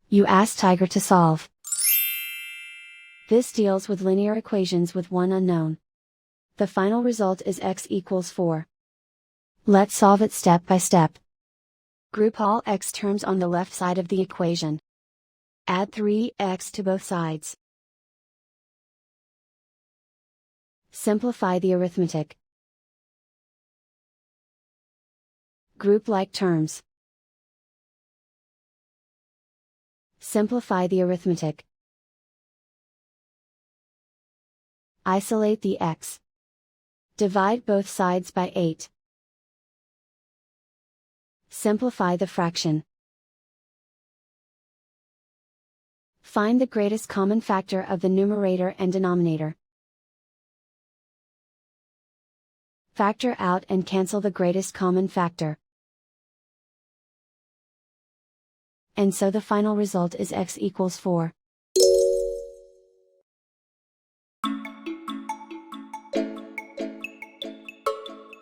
You ask Tiger to solve. This deals with linear equations with one unknown. The final result is x equals 4. Let's solve it step by step. Group all x terms on the left side of the equation. Add 3x to both sides. Simplify the arithmetic. Group like terms. Simplify the arithmetic. Isolate the x. Divide both sides by 8. Simplify the fraction. Find the greatest common factor of the numerator and denominator. Factor out and cancel the greatest common factor. And so the final result is x equals 4.